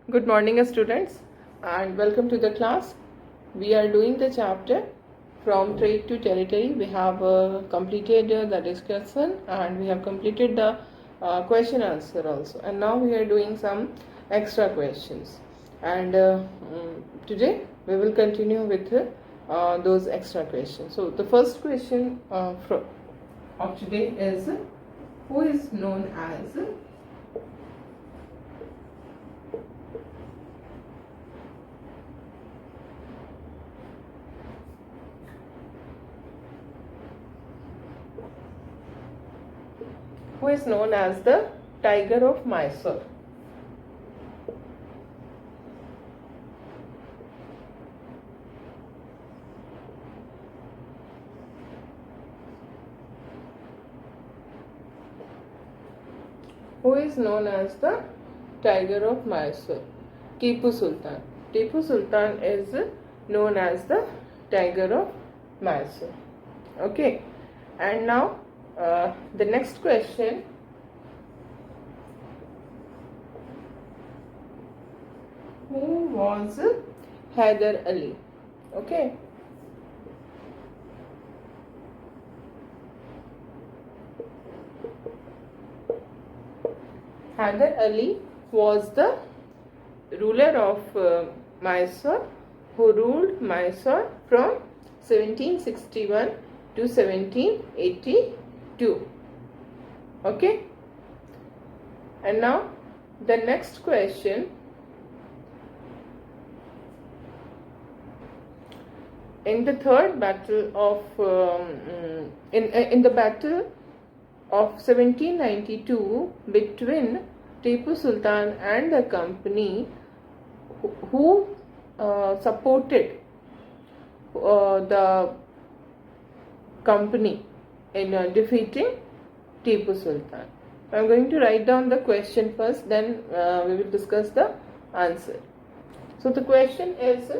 Good morning, students, and welcome to the class. We are doing the chapter from trade to territory. We have completed the discussion and we have completed the question answer also. And now we are doing some extra questions. And today we will continue with those extra questions. So the first question of today is, who is known as the Tiger of Mysore? Who is known as the Tiger of Mysore? Tipu Sultan. Tipu Sultan is known as the Tiger of Mysore. Okay, and now the next question. Who was Hyder Ali? Okay. Hyder Ali was the ruler of Mysore, who ruled Mysore from 1761 to 1782. Okay. And now the next question. In the third battle of in the battle of 1792 between Tipu Sultan and the company, who supported the company in defeating Tipu Sultan? I am going to write down the question first, then we will discuss the answer. So the question is,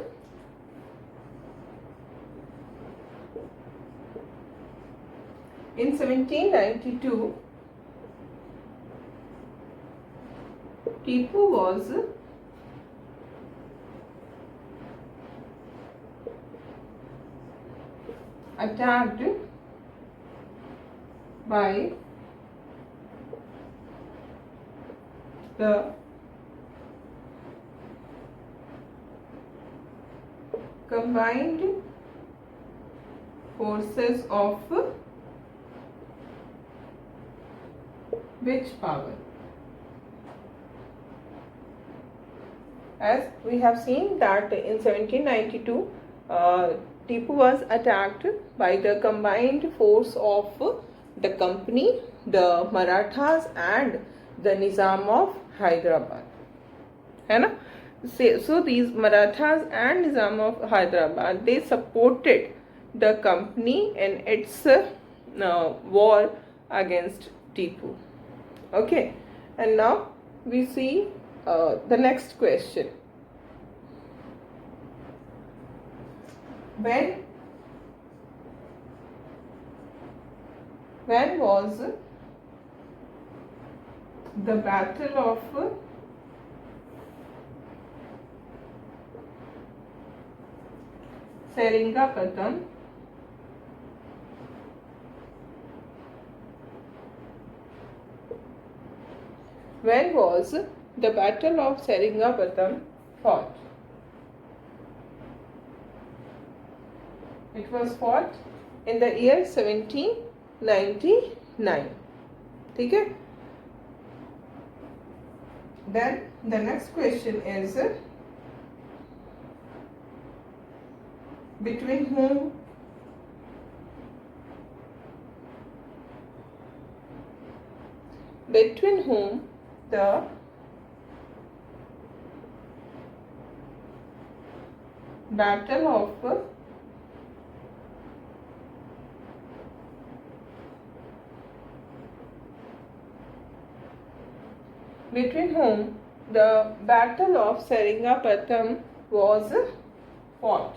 in 1792, Tipu was attacked by the combined forces of which power? As we have seen that in 1792, Tipu was attacked by the combined force of the company, the Marathas and the Nizam of Hyderabad. है ना? So these Marathas and Nizam of Hyderabad, they supported the company in its war against Tipu. Okay, and now we see the next question. When was the Battle of Seringapatam fought? It was fought in the year 1799. Okay? Then the next question is, between whom the Battle of Seringapatam was fought?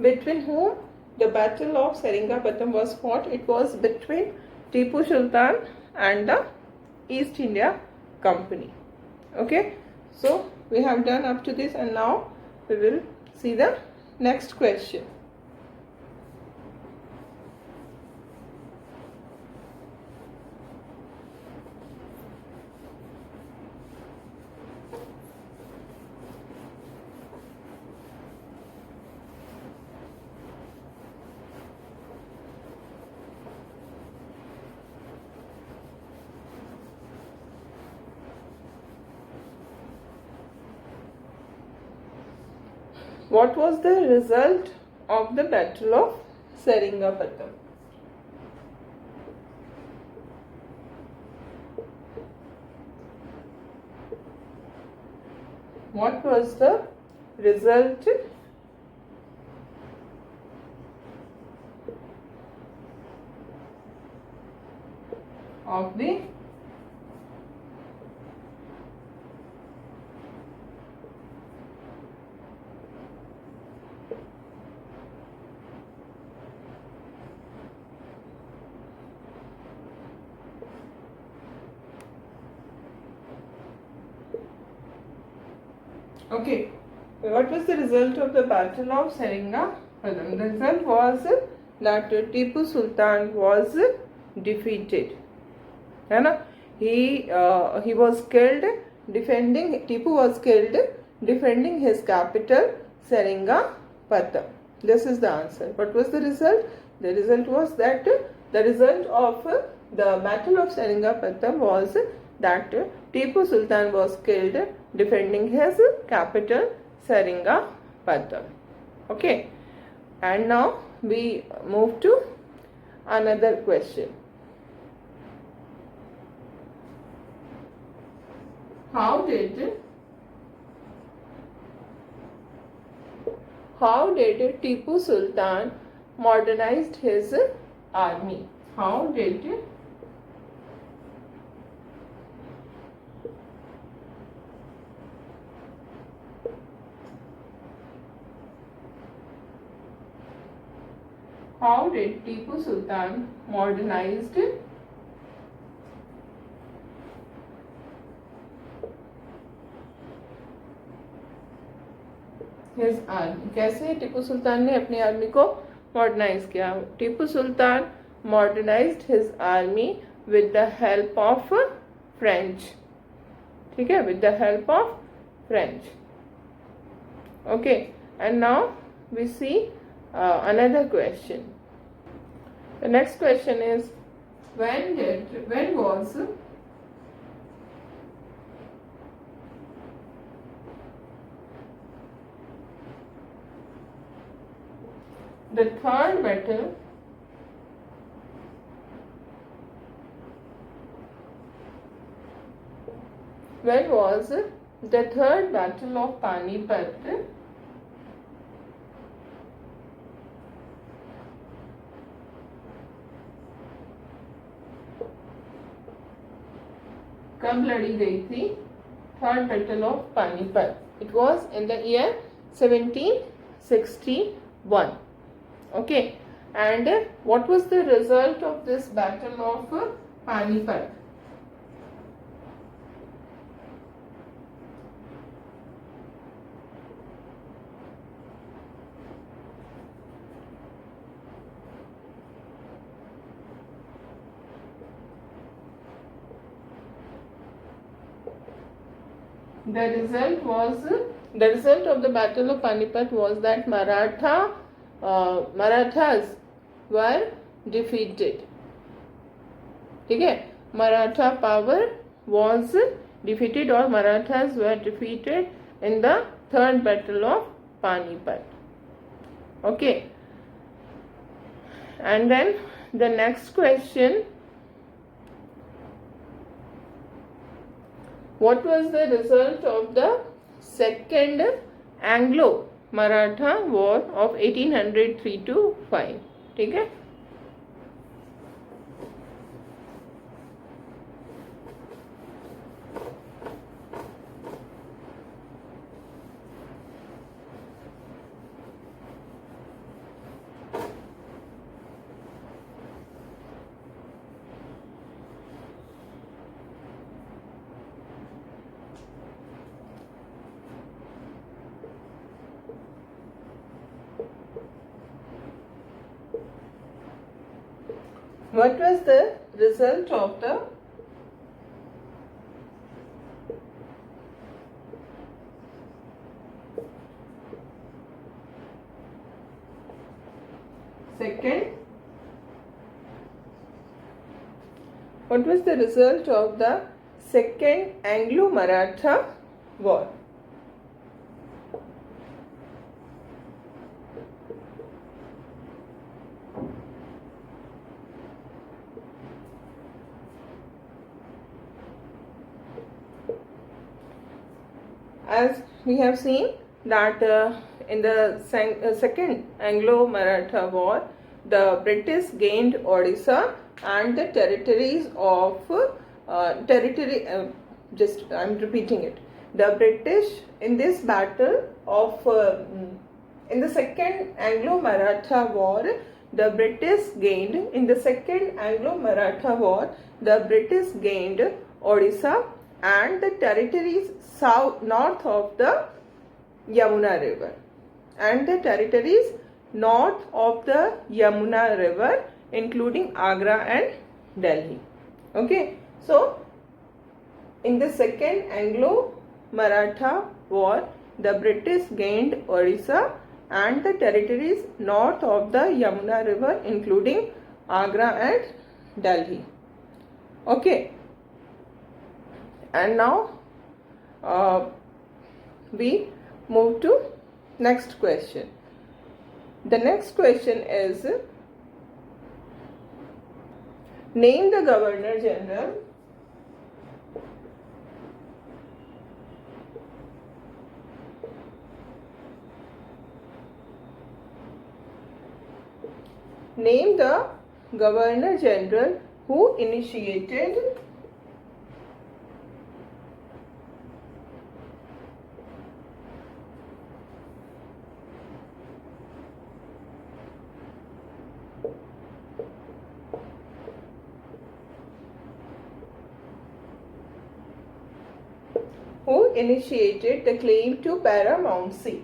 Between whom the Battle of Seringapatam was fought? It was between Tipu Sultan and the East India Company. Okay, so we have done up to this, and now we will see the next question. What was the result of the Battle of Seringapatam? What was the result of the Okay, what was the result of the Battle of Seringapatam? The result was that Tipu Sultan was defeated. है ना? He was killed defending. Tipu was killed defending his capital Seringapatam. This is the answer. What was the result? The result was that the result of the Battle of Seringapatam was that Tipu Sultan was killed defending his capital Seringapatam. Okay, and now we move to another question. How did Tipu Sultan modernized his army? How did Tipu Sultan modernized his army? कैसे टीपू सुल्तान ने अपनी army को modernize किया? Tipu Sultan modernized his army with the help of French. ठीक है, with the help of French. Okay, and now we see another question. The next question is, when was the third battle of Panipat कब लड़ी गई थी? Third battle of Panipat. It was in the year 1761. Okay, and what was the result of this battle of Panipat? The result of the Battle of Panipat was that Marathas were defeated. ठीक है, Maratha power was defeated, or Marathas were defeated in the third Battle of Panipat. Okay, and then the next question. What was the result of the second Anglo-Maratha War of 1803 to 5? ठीक है, What was the result of the second? What was the result of the Second Anglo-Maratha War? As we have seen that in the Second Anglo-Maratha War, the British gained Odisha and the territories of I'm repeating it. The British in this battle of in the Second Anglo-Maratha War, the British gained in the Second Anglo-Maratha War, the British gained Odisha and the territories north of the Yamuna River, and the territories north of the Yamuna River, including Agra and Delhi. Okay, so in the Second Anglo-Maratha War, the British gained Odisha and the territories north of the Yamuna River, including Agra and Delhi. Okay, and now we move to next question. The next question is, name the Governor General who initiated the claim to paramountcy.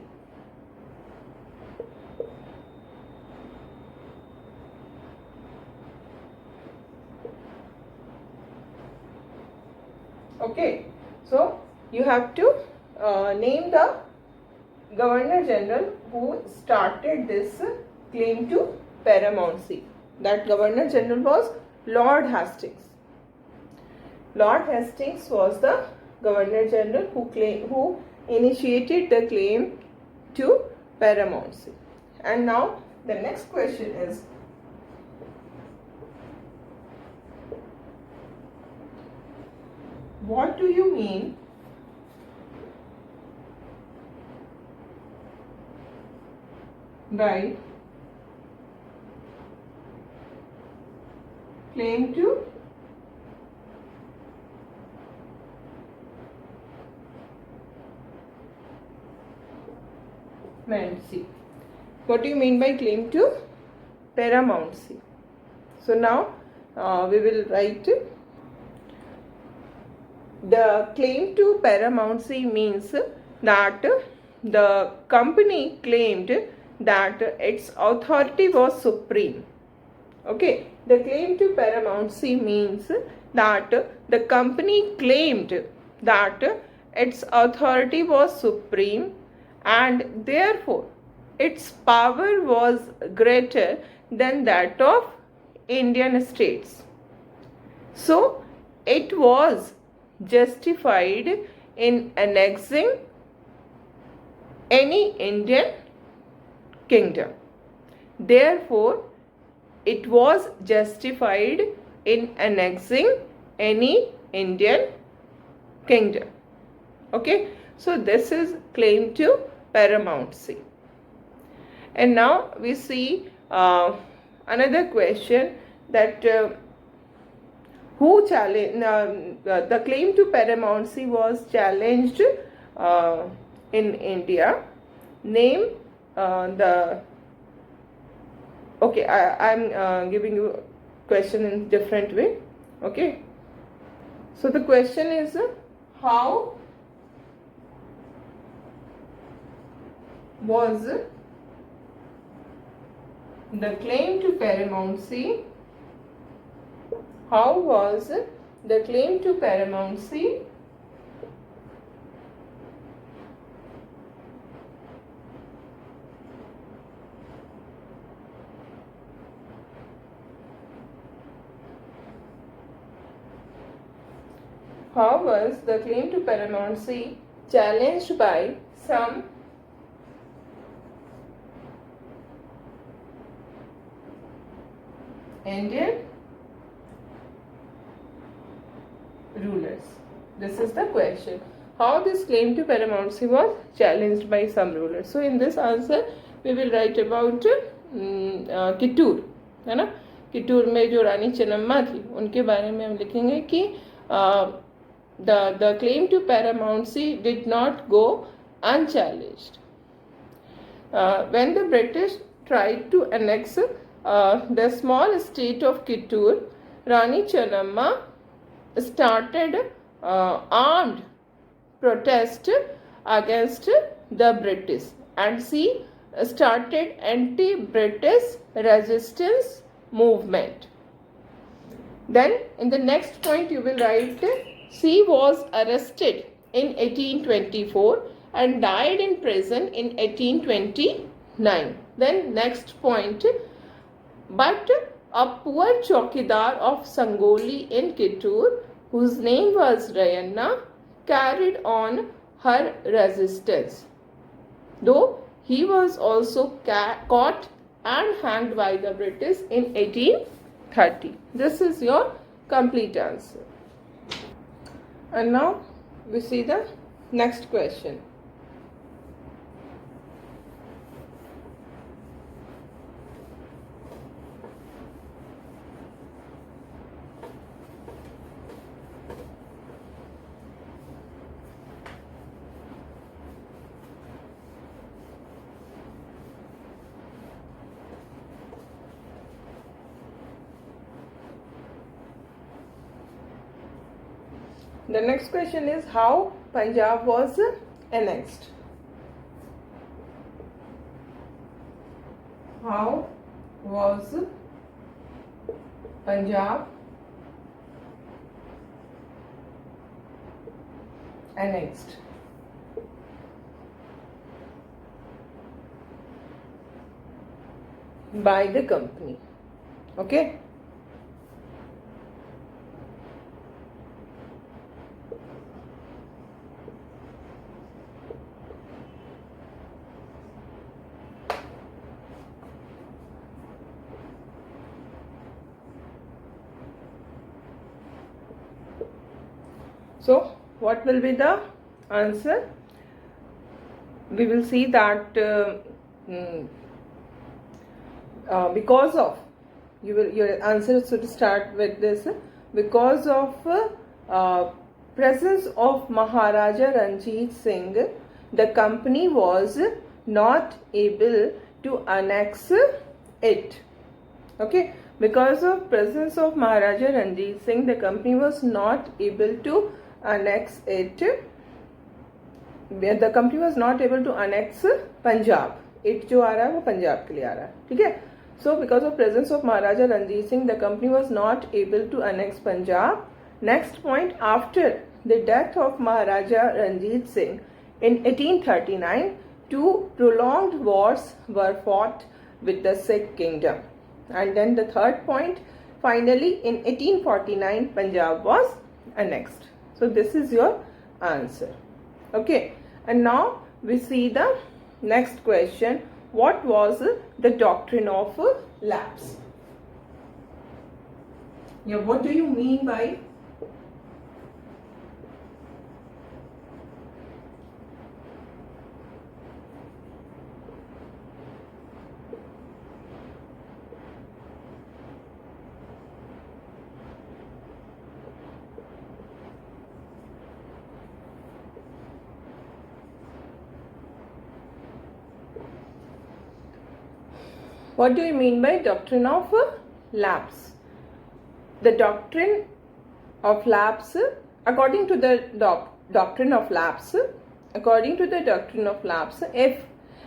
Okay, so you have to name the Governor General who started this claim to paramountcy. That Governor General was Lord Hastings. Lord Hastings was the Governor General who initiated the claim to paramountcy. And now the next question is, what do you mean by claim to paramountcy? What do you mean by claim to paramountcy? So now we will write. The claim to paramountcy means that the company claimed that its authority was supreme. Okay, the claim to paramountcy means that the company claimed that its authority was supreme and therefore its power was greater than that of Indian states. So it was justified in annexing any Indian kingdom. Therefore, it was justified in annexing any Indian kingdom. Okay, so this is claim to paramountcy. And now we see another question, that who challenged the claim to paramountcy was challenged in India. Name the okay, I'm giving you a question in different way. Okay, so the question is, how was the claim to paramountcy How was the claim to paramountcy challenged by some Indian rulers? This is the question. How this claim to paramountcy was challenged by some rulers. So in this answer we will write about Kittur, है ना. कित्तूर में जो रानी चेन्नम्मा थी उनके बारे में हम लिखेंगे कि the claim to paramountcy did not go unchallenged. When the British tried to annex the small state of Kittur, Rani Chennamma started armed protest against the British, and she started anti-British resistance movement. Then in the next point you will write, she was arrested in 1824 and died in prison in 1829. Then next point, but a poor chowkidar of Sangoli in Kittur, whose name was Rayanna, carried on her resistance, though he was also caught and hanged by the British in 1830. This is your complete answer. And now we see the next question. The next question is how Punjab was annexed. How was Punjab annexed? By the company. Okay. So what will be the answer? We will see that because of, your answer should start with this, because of presence of Maharaja Ranjit Singh, the company was not able to annex it. Okay, because of presence of Maharaja Ranjit Singh, the company was not able to annex it. The company was not able to annex Punjab. It जो आ रहा है वो पंजाब के लिए आ रहा है, ठीक है. So because of presence of Maharaja Ranjit Singh, the company was not able to annex Punjab. Next point, after the death of Maharaja Ranjit Singh in 1839, two prolonged wars were fought with the Sikh kingdom. And then the third point, finally in 1849, Punjab was annexed. So this is your answer. Okay, and now we see the next question. What was the doctrine of lapse? Yeah, what do you mean by What do you mean by doctrine of lapse? The doctrine of lapse, according to the doctrine of lapse, if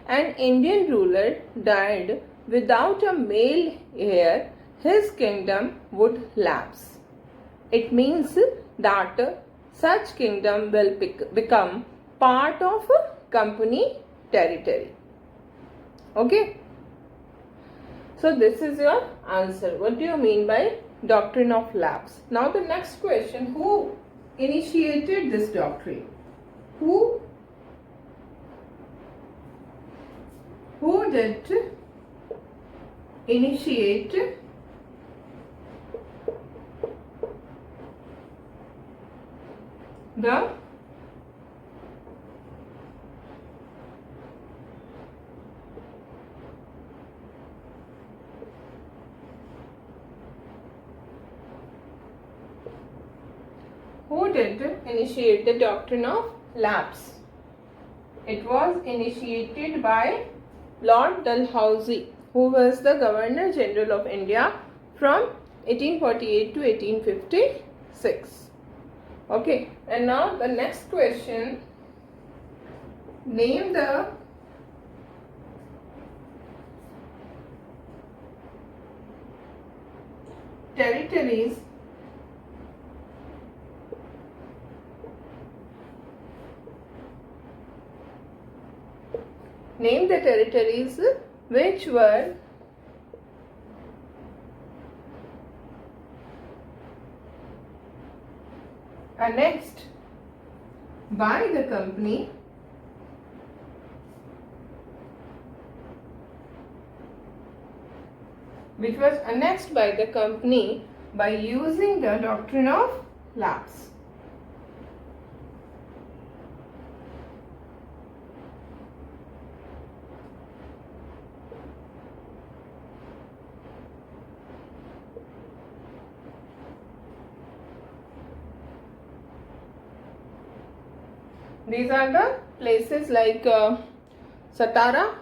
an Indian ruler died without a male heir, his kingdom would lapse. it means that such kingdom will become part of company territory. Okay. So this is your answer. What do you mean by doctrine of lapse? Now the next question, who initiated this doctrine? Who did initiate the initiate the doctrine of lapse? It was initiated by Lord Dalhousie, who was the Governor General of India from 1848 to 1856. Okay, and now the next question, name the territories which were annexed by the company by using the doctrine of lapse. These are the places like Satara,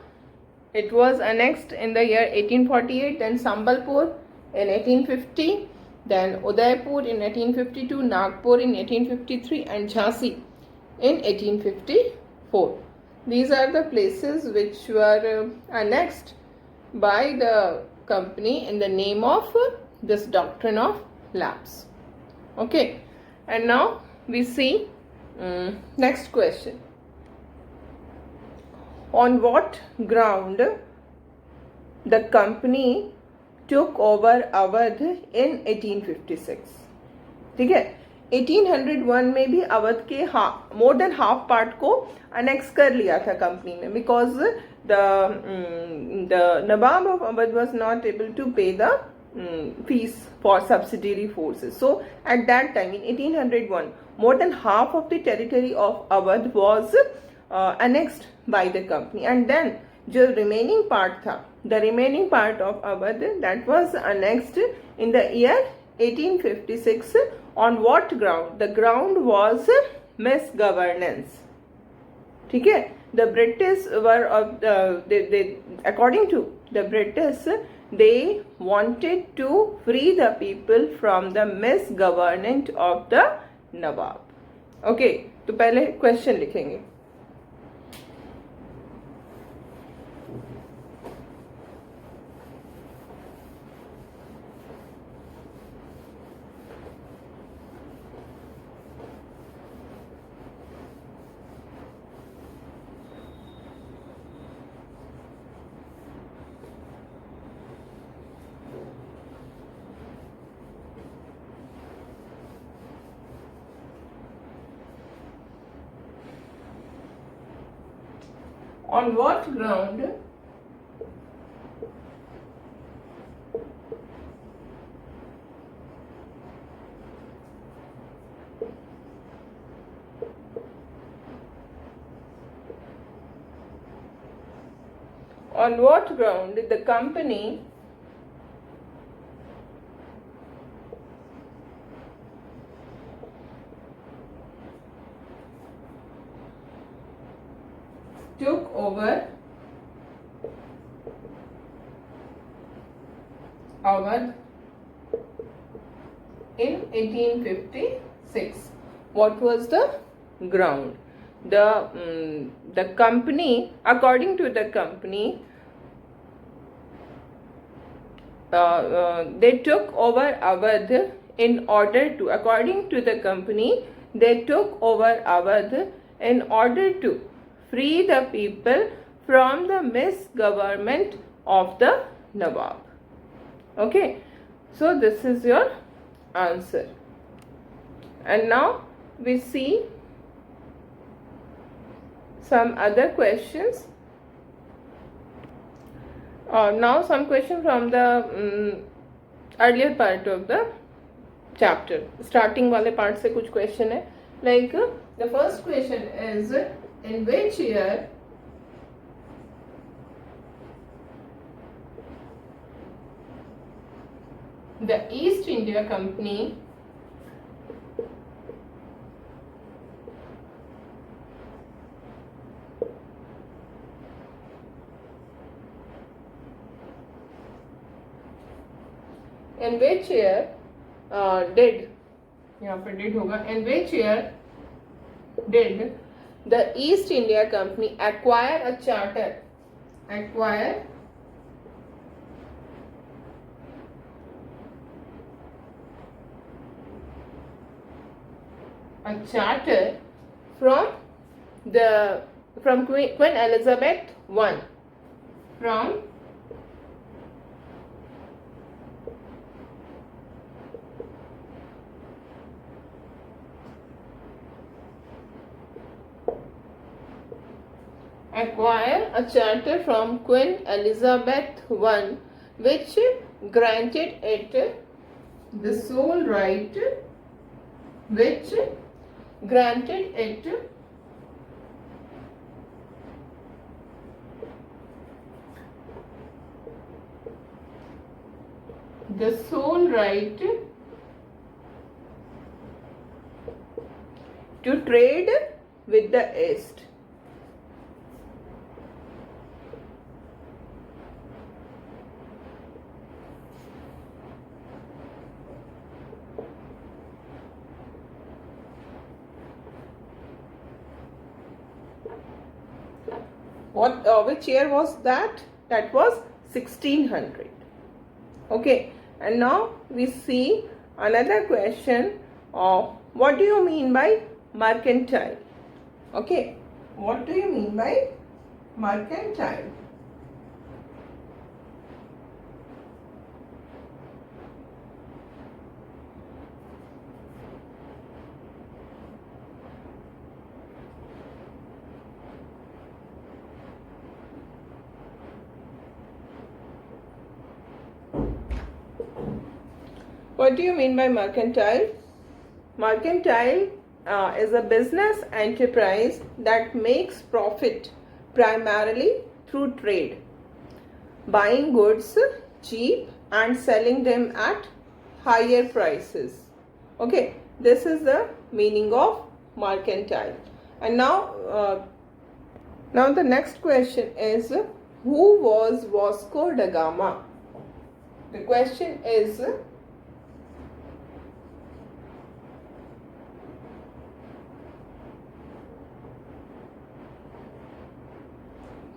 it was annexed in the year 1848, then Sambalpur in 1850, then Udaipur in 1852, Nagpur in 1853 and Jhansi in 1854. These are the places which were annexed by the company in the name of this doctrine of lapse. Okay, and now we see next question. On what ground the company took over Awadh in 1856? ठीक है, 1801 में भी अवध के more than half part को annex कर लिया था company ने, because the Nawab of Awadh was not able to pay the fees for subsidiary forces. So at that time in 1801, more than half of the territory of Awadh was annexed by the company, and then जो remaining part था, the remaining part of Awadh, that was annexed in the year 1856. On what ground? The ground was misgovernance. ठीक है, the British were according to the British, they wanted to free the people from the misgovernance of the Nawab. Okay, तो पहले question लिखेंगे. On what ground the company took over Awadh in 1856? What was the ground? The company, according to the company, they took over Awadh according to the company, they took over Awadh in order to free the people from the misgovernment of the Nawab. Okay, so this is your answer. And now we see some other questions. Now some question from the earlier part of the chapter. Starting wale part se kuch question hai. Like the first question is, in which year the East India Company in which year did the East India Company acquire a charter from Queen Elizabeth I, from acquire a charter from Queen Elizabeth I, which granted it the sole right, to trade with the East. Which year was that? That was 1600. Okay, and now we see another question of what do you mean by mercantile? Okay, what do you mean by mercantile? What do you mean by mercantile? Mercantile is a business enterprise that makes profit primarily through trade, buying goods cheap and selling them at higher prices. Okay, this is the meaning of mercantile. And now the next question is, who was Vasco da Gama? The question is,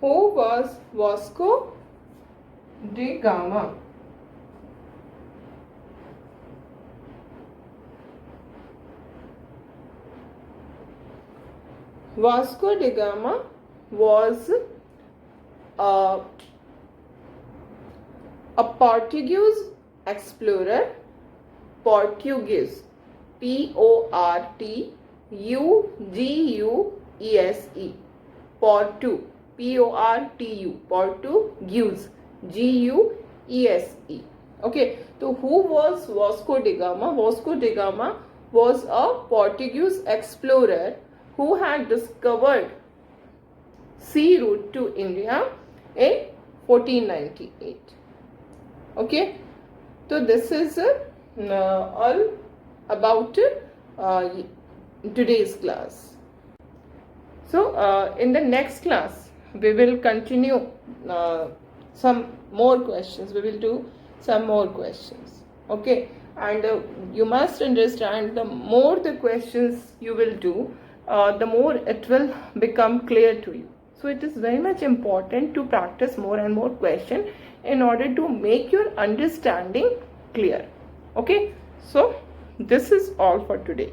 who was Vasco da Gama? Vasco da Gama was a Portuguese explorer. Portuguese, Portuguese, Portuguese, Guese. Okay, so who was Vasco da Gama? Vasco da Gama was a Portuguese explorer who had discovered sea route to India in 1498. Okay, so this is all about today's class. So in the next class we will continue some more questions. We will do some more questions. Okay, and you must understand, the more the questions you will do, the more it will become clear to you. So it is very much important to practice more and more questions in order to make your understanding clear. Okay, so This is all for today.